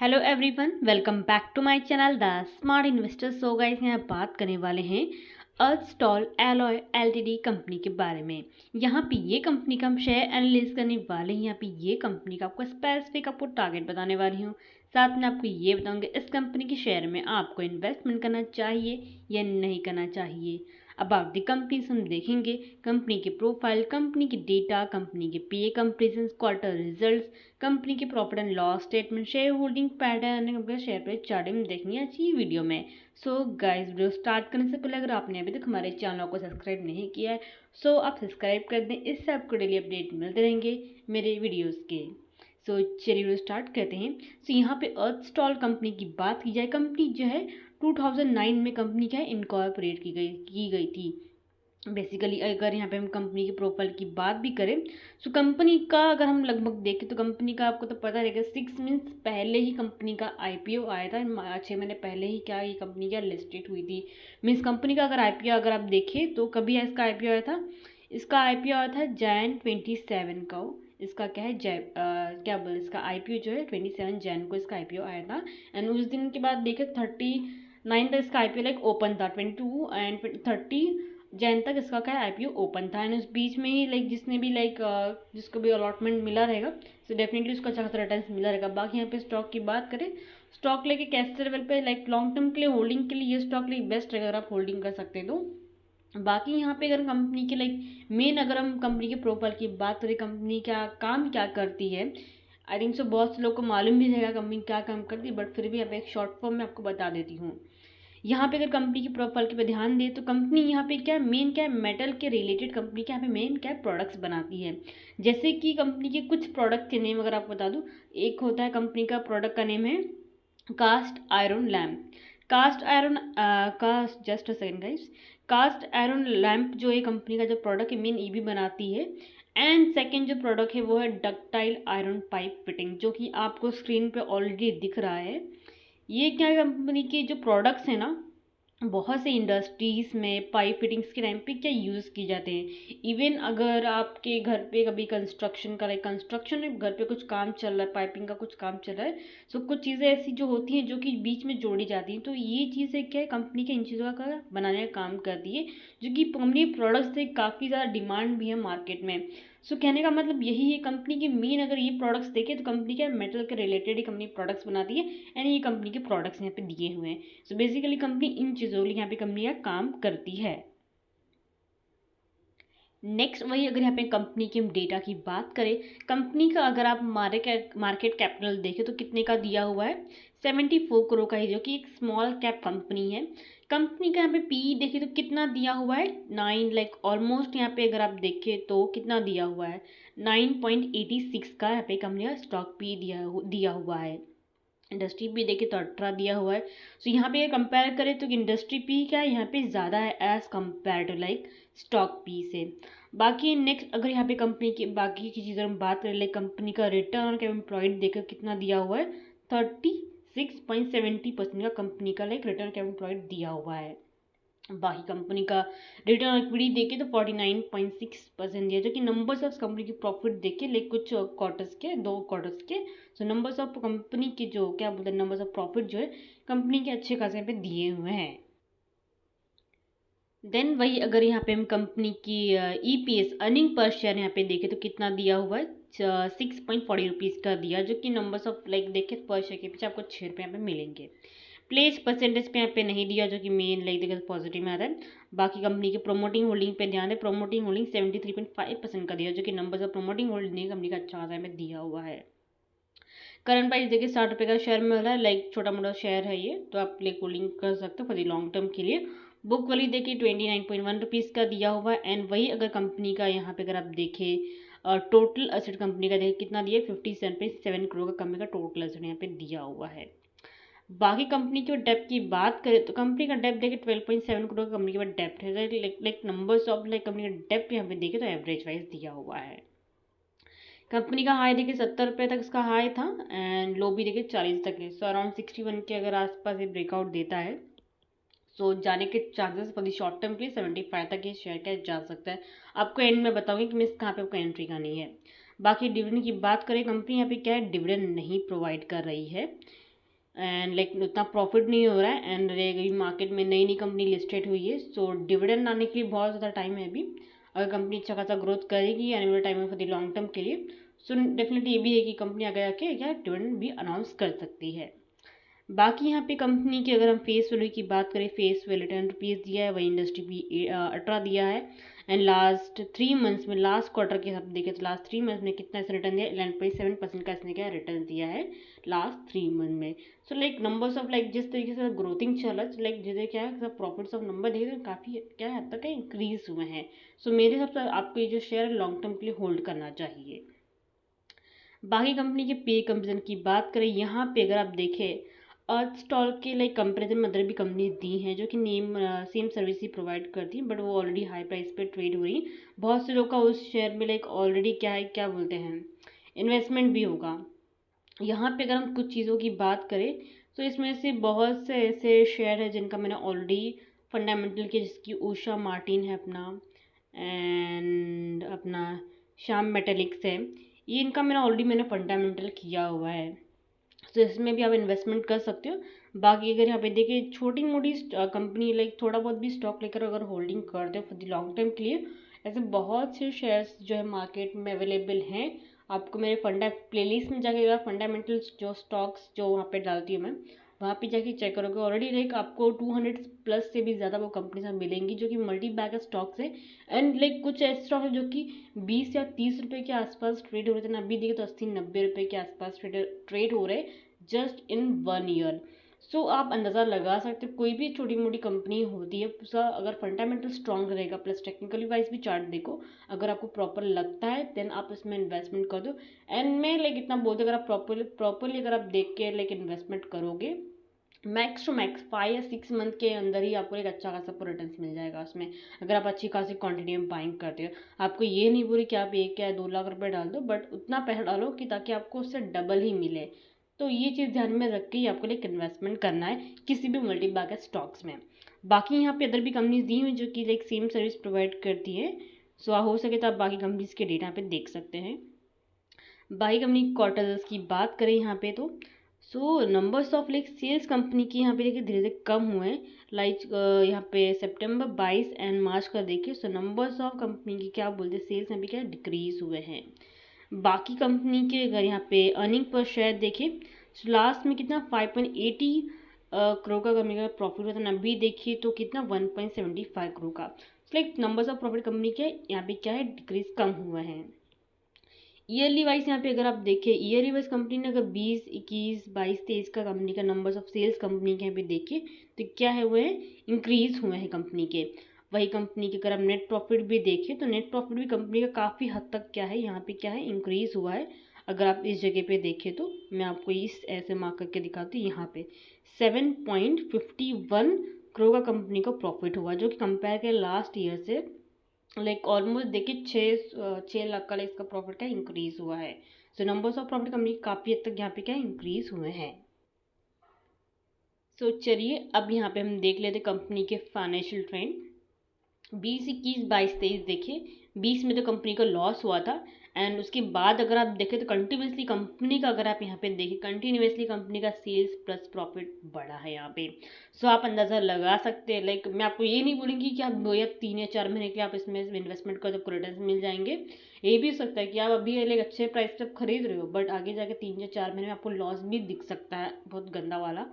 Hello everyone, welcome back to my channel the smart investor. So guys, यहाँ बात करने वाले हैं अल्स्टॉल एलॉय एलटीडी कंपनी के बारे में। यहाँ पे ये कंपनी का हम शेयर एनालिसिस करने वाले हैं। यहाँ पे ये कंपनी का आपको स्पेसिफिक आपको टारगेट बताने वाली हूँ। साथ में आपको ये बताऊंगी इस कंपनी के शेयर में आपको इन्वेस्टमेंट करना चाहिए या नहीं करना चाहिए। अबाउट द कंपनीज हम देखेंगे कंपनी के प्रोफाइल, कंपनी की डेटा, कंपनी के पीए कंपेरिजन, क्वार्टर रिजल्ट्स, कंपनी के profit and loss statement, share holding pattern, company का शेयर प्राइस चार्ट में देखेंगे आज की वीडियो में। सो गाइस, वीडियो स्टार्ट करने से पहले अगर आपने अभी तक हमारे चैनल को सब्सक्राइब नहीं किया है सो आप सब्सक्राइब कर दें। इससे आपको डेली अपडेट मिलते रहेंगे मेरे वीडियोज़ के। सो चलिए वीडियो स्टार्ट करते हैं। सो यहाँ पे अल्स्टॉल कंपनी की बात की जाए, कंपनी जो है 2009 में कंपनी क्या है इनकॉर्पोरेट की गई थी। बेसिकली अगर यहाँ पे हम कंपनी की प्रोफाइल की बात भी करें तो कंपनी का अगर हम लगभग देखें तो कंपनी का आपको तो पता रहेगा 6 मंथ्स पहले ही कंपनी का आईपीओ आया था। 6 महीने पहले ही क्या ये कंपनी क्या लिस्टेड हुई थी। मीन्स कंपनी का अगर आईपीओ अगर आप देखें तो कभी इसका आईपीओ आया था, इसका आईपीओ आया था जैन 27 का। इसका क्या है क्या बोल इसका आईपीओ जो है 27 जैन को इसका आईपीओ आया था। एंड उस दिन के बाद देखे 39 तक इसका आईपीओ लाइक ओपन था। 22 एंड 30 जैन तक इसका क्या है आईपीओ ओपन था। एंड उस बीच में ही लाइक जिसने भी लाइक जिसको भी अलॉटमेंट मिला रहेगा तो डेफिनेटली उसको अच्छा खासा रिटर्न मिला रहेगा। बाकी यहाँ पे स्टॉक की बात करें, स्टॉक लेके कैसे लेवल पे लाइक लॉन्ग टर्म के लिए होल्डिंग के लिए ये स्टॉक लाइक बेस्ट रहेगा अगर आप होल्डिंग कर सकते हैं तो। बाकी यहाँ पे अगर कंपनी के लाइक मेन अगर हम कंपनी के प्रोफाइल की बात करें, कंपनी क्या काम क्या करती है, आई थिंक सो बहुत से लोग को मालूम भी रहेगा कंपनी क्या काम करती है, बट फिर भी यहाँ पे एक शॉर्ट फॉर्म में आपको बता देती हूँ। यहाँ पे अगर कंपनी की प्रोफाइल के पे ध्यान दे तो कंपनी यहाँ पे क्या मेन क्या है मेटल के रिलेटेड कंपनी क्या यहाँ पे मेन क्या प्रोडक्ट्स बनाती है। जैसे कि कंपनी के कुछ प्रोडक्ट के नेम अगर आपको बता दूँ, एक होता है कंपनी का प्रोडक्ट का नेम है cast iron lamp. Cast iron का just a second guys, cast iron lamp जो है कंपनी का जो प्रोडक्ट है मेन ईबी बनाती है। एंड सेकेंड जो प्रोडक्ट है वो है डक्टाइल आयरन पाइप फिटिंग, जो कि आपको स्क्रीन पे ऑलरेडी दिख रहा है। ये क्या कंपनी के जो प्रोडक्ट्स हैं ना, बहुत से इंडस्ट्रीज़ में पाइप फिटिंग्स के टाइम पे क्या यूज़ की जाते हैं। इवन अगर आपके घर पे कभी कंस्ट्रक्शन का लाइक कंस्ट्रक्शन घर पे कुछ काम चल रहा है, पाइपिंग का कुछ काम चल रहा है, तो कुछ चीज़ें ऐसी जो होती हैं जो कि बीच में जोड़ी जाती हैं, तो ये चीज़ें क्या है कंपनी के इन चीज़ों का बनाने का काम करती है, जो कि कंपनी प्रोडक्ट्स से काफ़ी ज़्यादा डिमांड भी है मार्केट में। सो कहने का मतलब यही है कंपनी की मेन अगर ये प्रोडक्ट्स देखें तो कंपनी क्या मेटल के रिलेटेड ही कंपनी प्रोडक्ट्स बनाती है। एंड ये कंपनी के प्रोडक्ट्स यहाँ पे दिए हुए हैं। सो बेसिकली कंपनी इन चीज़ों के लिए यहाँ पे कंपनी का काम करती है। नेक्स्ट वही अगर यहाँ पे कंपनी की हम डेटा की बात करें, कंपनी का अगर आप मार्केट कैपिटल देखें तो कितने का दिया हुआ है 74 करोड़ का है, जो कि एक स्मॉल कैप कंपनी है। कंपनी का यहाँ पे पी देखें तो कितना दिया हुआ है 9 लाइक ऑलमोस्ट यहाँ पे अगर आप देखें तो कितना दिया हुआ है 9.86 का यहाँ पे कंपनी का स्टॉक पी दिया हुआ है। इंडस्ट्री पी देखे तो 18 दिया हुआ है। सो यहाँ पे कंपेयर करें तो इंडस्ट्री पी क्या है यहाँ पे ज़्यादा है as compare to like stock P से। बाकी नेक्स्ट अगर यहाँ पे कंपनी की बाकी की चीज़ों में बात करें, लाइक कंपनी का रिटर्न ऑन कैपिटल एम्प्लॉयड देखकर कितना दिया हुआ है 36.70% का कंपनी का लाइक रिटर्न कैपिटल एम्प्लॉयड दिया हुआ है। बाकी कंपनी का रिटर्न इक्विटी देखे तो 49.6% दिया, जो कि नंबर्स ऑफ कंपनी की प्रॉफिट देखे लाइक कुछ क्वार्टर्स के 2 क्वार्टर्स के। सो नंबर्स ऑफ कंपनी के जो क्या बोलते हैं नंबर्स ऑफ प्रॉफिट जो है कंपनी के अच्छे खासे पे दिए हुए हैं। देन वही अगर यहाँ पे हम कंपनी की ईपीएस अर्निंग पर शेयर यहाँ पे देखें तो कितना दिया हुआ है 6.40 रुपीज़ का दिया, जो कि नंबर्स ऑफ लाइक देखे पर शेयर के पीछे आपको 6 रुपये यहाँ पे मिलेंगे। प्लेस परसेंटेज पे यहाँ पे नहीं दिया, जो कि मेन लाइक देखिए पॉजिटिव में आता है। बाकी कंपनी के प्रोमोटिंग होल्डिंग पे ध्यान है, प्रोमोटिंग होल्डिंग 73.5% का दिया, जो कि numbers of promoting holding company का अच्छा खासा में दिया हुआ है। करंट प्राइस देखिए 60 रुपये का शेयर मिल रहा है, लाइक छोटा मोटा शेयर है ये, तो आप लाइक होल्डिंग कर सकते हो फॉर दी लॉन्ग टर्म के लिए। बुक वैल्यू देखिए 29.1 रुपीज़ का दिया हुआ है। एंड वही अगर कंपनी का यहाँ पे अगर आप देखें टोटल असेट कंपनी का देखिए कितना दिया 57.7 करोड़ का कंपनी का टोटल असेट यहाँ पे दिया हुआ है। बाकी कंपनी की डेप्थ की बात करें तो कंपनी का डेप्थ देखिए 12.7 करोड़ का कंपनी के पास डेप्थ है। Like numbers of like company का डेप्थ यहाँ पे देखे तो एवरेज वाइज दिया हुआ है। कंपनी का हाई देखिए 70 रुपये तक इसका हाई था एंड लो भी देखिए 40 तक है। सो अराउंड 61 के अगर आसपास ये ब्रेकआउट देता है सो जाने के chances for the short term के लिए 75 तक ये शेयर का जा सकता है। आपको एंड में बताऊंगी कि मिस कहाँ पे आपको एंट्री करनी है। बाकी डिविडेंड की बात करें, कंपनी यहाँ पे क्या है डिविडेंड नहीं प्रोवाइड कर रही है। एंड लाइक उतना प्रॉफिट नहीं हो रहा है, एंड अभी मार्केट में नई नई कंपनी लिस्टेड हुई है, सो डिविडेंड आने के लिए बहुत ज़्यादा टाइम है अभी। अगर कंपनी अच्छा खासा ग्रोथ करेगी आने वाले टाइम में फॉर द लॉन्ग टर्म के लिए, सो डेफिनेटली ये भी है कि कंपनी आगे आके क्या डिविडेंड भी अनाउंस कर सकती है। बाकी यहाँ पे कंपनी की अगर हम फेस वैल्यू की बात करें, फेस वैल्यू 10 रुपीज़ दिया है, वही इंडस्ट्री भी 18 दिया है। एंड लास्ट 3 मंथ्स में, लास्ट क्वार्टर के हिसाब से देखें तो लास्ट 3 मंथ्स में कितना इसने रिटर्न दिया, 11.7% का इसने क्या रिटर्न दिया है लास्ट 3 मंथ में। So like numbers of like जिस तरीके से ग्रोथिंग चल रहा है, लाइक जैसे क्या है प्रॉफिट्स ऑफ नंबर देखे तो काफ़ी क्या हद तक इंक्रीज हुए हैं। सो मेरे हिसाब से आपको ये जो शेयर है लॉन्ग टर्म के लिए होल्ड करना चाहिए। बाकी कंपनी के पे कंपेरिजन की बात करें, यहाँ पे अगर आप देखें अर्थ स्टॉल के लाइक कंपेरिजन में अदर भी कंपनी दी हैं जो कि सेम सर्विस ही प्रोवाइड करती हैं, बट वो ऑलरेडी हाई प्राइस पे ट्रेड हो रही हैं। बहुत से लोग का उस शेयर में लाइक ऑलरेडी क्या है, क्या बोलते हैं, इन्वेस्टमेंट भी होगा। यहाँ पे अगर हम कुछ चीज़ों की बात करें तो इसमें से बहुत से ऐसे शेयर है जिनका मैंने ऑलरेडी फंडामेंटल के, जिसकी उषा मार्टिन है अपना, एंड अपना श्याम मेटेलिक्स है, ये इनका मैंने फंडामेंटल किया हुआ है, तो इसमें भी आप इन्वेस्टमेंट कर सकते हो। बाकी अगर यहाँ पे देखिए छोटी मोटी कंपनी लाइक थोड़ा बहुत भी स्टॉक लेकर अगर होल्डिंग करते हो फॉर द लॉन्ग टर्म के लिए, ऐसे बहुत से शेयर्स जो है मार्केट में अवेलेबल हैं। आपको मेरे फंडा प्लेलिस्ट में जाके फंडामेंटल्स जो स्टॉक्स जो वहाँ पे डालती हूँ मैं, वहाँ पे जाके चेक करोगे ऑलरेडी लाइक आपको 200 प्लस से भी ज़्यादा वो कंपनीज मिलेंगी जो कि मल्टी बैगर स्टॉक्स है। एंड लाइक कुछ ऐसे स्टॉक है जो कि 20 या 30 रुपये के आसपास ट्रेड हो रहे थे ना, अभी देखिए तो 80-90 रुपये के आसपास ट्रेड हो रहे हैं जस्ट इन 1 ईयर। सो आप अंदाज़ा लगा सकते हो कोई भी छोटी मोटी कंपनी होती है, उसका अगर फंडामेंटल स्ट्रांग रहेगा प्लस टेक्निकली वाइज भी चार्ट देखो, अगर आपको प्रॉपर लगता है देन आप इसमें इन्वेस्टमेंट कर दो। एंड मैं लाइक इतना बोलते अगर आप प्रॉपरली अगर आप देख के लाइक इन्वेस्टमेंट करोगे, मैक्स टू मैक्स 5 या 6 मंथ के अंदर ही आपको एक अच्छा खासा रिटर्न मिल जाएगा उसमें, अगर आप अच्छी खासी क्वांटिटी में बाइंग करते हो। आपको ये नहीं बोली कि आप 1 या 2 लाख रुपए डाल दो, बट उतना पैसा डालो कि ताकि आपको उससे डबल ही मिले। तो ये चीज़ ध्यान में रख के ही आपको लाइक इन्वेस्टमेंट करना है किसी भी मल्टी बैगर स्टॉक्स में। बाकी यहाँ पे अदर भी कंपनीज दी हुई जो कि लाइक सेम सर्विस प्रोवाइड करती है, सो हो सके तो आप बाकी कंपनीज के डेटा पे देख सकते हैं। बाकी कंपनी क्वार्टर्स की बात करें यहाँ पे तो, so numbers of like sales company की यहाँ पे देखिए धीरे धीरे कम हुए हैं। लाइक यहाँ पे सितंबर 22 एंड मार्च का देखिए, सो नंबर्स ऑफ कंपनी की क्या बोलते हैं सेल्स में भी क्या डिक्रीज हुए हैं। बाकी कंपनी के अगर यहाँ पे अर्निंग पर शेयर देखें, सो लास्ट में कितना 5.80 करोड़ का कंपनी का प्रॉफिट हुआ था, अभी देखिए तो कितना 1.75 करोड़ का। Like numbers of profit company के यहाँ पे क्या है डिक्रीज कम हुआ है। ईयरली वाइज यहाँ पे अगर आप देखें, ईयरली वाइज कंपनी ने अगर 20, 21, 22, 23 का कंपनी का नंबर्स ऑफ सेल्स कंपनी के यहाँ पे देखें तो क्या है हुए हैं, इंक्रीज हुए हैं कंपनी के। वही कंपनी के अगर हम नेट प्रॉफिट भी देखें तो नेट प्रॉफिट भी कंपनी का काफ़ी हद तक क्या है यहाँ पे क्या है इंक्रीज हुआ है। अगर आप इस जगह पे देखें तो मैं आपको इस ऐसे मार्क करके दिखाती हूँ, यहाँ पे 7.51 करोड़ का कंपनी का प्रॉफिट हुआ, जो कि कंपेयर के लास्ट ईयर से लाइक ऑलमोस्ट देखिए 6 लाख का इसका प्रॉफिट क्या इंक्रीज हुआ है। सो नंबर्स ऑफ प्रॉफिट कंपनी काफ़ी हद तक यहाँ पे क्या इंक्रीज हुए हैं। सो चलिए अब यहाँ पे हम देख लेते कंपनी के फाइनेंशियल ट्रेंड 20, 21, 22, 23 देखिए। 20 में तो कंपनी का लॉस हुआ था, एंड उसके बाद अगर आप देखें तो कंटिन्यूसली कंपनी का अगर आप यहाँ पे देखें कंटिन्यूसली कंपनी का सेल्स प्लस प्रॉफिट बढ़ा है यहाँ पे। सो आप अंदाज़ा लगा सकते हैं, लाइक मैं आपको ये नहीं बोलूँगी कि आप 2 या 3 या 4 महीने के आप इसमें इन्वेस्टमेंट कर तो रिटर्न मिल जाएंगे। ये भी हो सकता है कि आप अभी लाइक अच्छे प्राइस पे खरीद रहे हो, बट आगे जाके 3 या 4 महीने में आपको लॉस भी दिख सकता है बहुत गंदा वाला।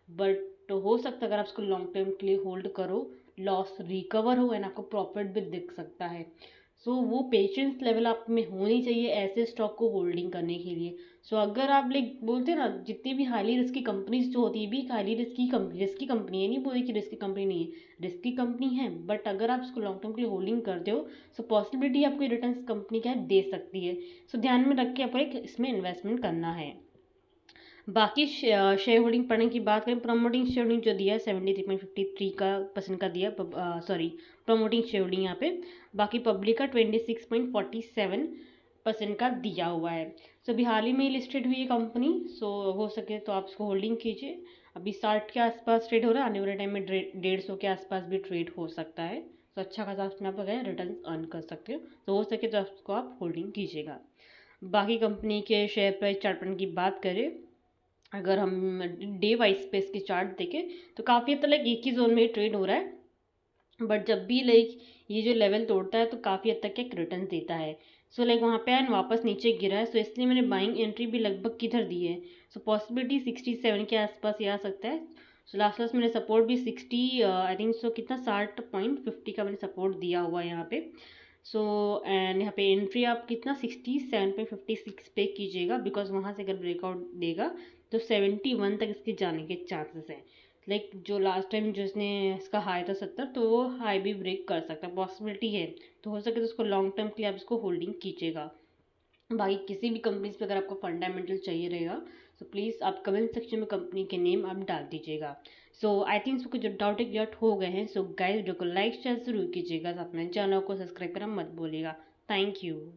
बट हो सकता है अगर आप उसको लॉन्ग टर्म के लिए होल्ड करो, लॉस रिकवर हो एंड आपको प्रॉफिट भी दिख सकता है। सो वो पेशेंस लेवल आप में होनी चाहिए ऐसे स्टॉक को होल्डिंग करने के लिए। सो अगर आप लाइक बोलते हैं ना, जितनी भी हाईली रिस्की कंपनीज जो होती है भी एक हाईली रिस्की कंपनी है, नहीं बोली कि रिस्की कंपनी नहीं है, रिस्की कंपनी है, बट अगर आप इसको लॉन्ग टर्म के लिए होल्डिंग करते हो सो पॉसिबिलिटी आपको रिटर्न कंपनी क्या है दे सकती है। सो ध्यान में रख के आपको एक इसमें इन्वेस्टमेंट करना है। बाकी शेयर होल्डिंग पढ़ने की बात करें, प्रमोटिंग शेयर होल्डिंग जो दिया है 73.53 का परसेंट का दिया, सॉरी प्रमोटिंग शेयर होल्डिंग यहाँ पे। बाकी पब्लिक का 26.47% का दिया हुआ है। सो अभी हाल ही में लिस्टेड हुई है कंपनी, सो हो सके तो आप इसको होल्डिंग कीजिए। अभी 60 के आसपास ट्रेड हो रहा है, आने वाले टाइम में 150 के आसपास भी ट्रेड हो सकता है। तो अच्छा खासा उसमें आप रिटर्न अर्न कर सकते हो, तो हो सके तो उसको आप होल्डिंग कीजिएगा। बाकी कंपनी के शेयर प्राइस चार्ट पैटर्न की बात करें, अगर हम डे वाइज पे इसके चार्ट देखें तो काफ़ी हद तक लाइक एक ही जोन में ट्रेड हो रहा है, बट जब भी लाइक ये जो लेवल तोड़ता है तो काफ़ी हद तक एक रिटर्न देता है। सो लाइक वहाँ पे एंड वापस नीचे गिरा है, सो इसलिए मैंने बाइंग एंट्री भी लगभग किधर दी है। सो पॉसिबिलिटी 67 के आसपास ये आ सकता है। सो लास्ट मैंने सपोर्ट भी 60 आई थिंक सो कितना 60.50 का मैंने सपोर्ट दिया हुआ है यहाँ पे। सो एंड यहाँ पे एंट्री आप कितना 67.56 पे कीजिएगा, बिकॉज वहाँ से अगर ब्रेकआउट देगा तो 71 तक इसके जाने के चांसेस हैं। लाइक जो लास्ट टाइम जो इसने इसका हाई था 70, तो वो हाई भी ब्रेक कर सकता है, पॉसिबिलिटी है। तो हो सके तो उसको लॉन्ग टर्म के लिए आप इसको होल्डिंग कीजिएगा। बाकी किसी भी कंपनीज पे अगर आपको फंडामेंटल चाहिए रहेगा तो प्लीज़ आप कमेंट सेक्शन में कंपनी के नेम आप डाल दीजिएगा। सो आई थिंक सो कुछ डाउट क्लियर हो गए हैं। सो गाइस वीडियो को लाइक शेयर जरूर कीजिएगा, साथ में चैनल को सब्सक्राइब करना मत भूलिएगा। Thank you.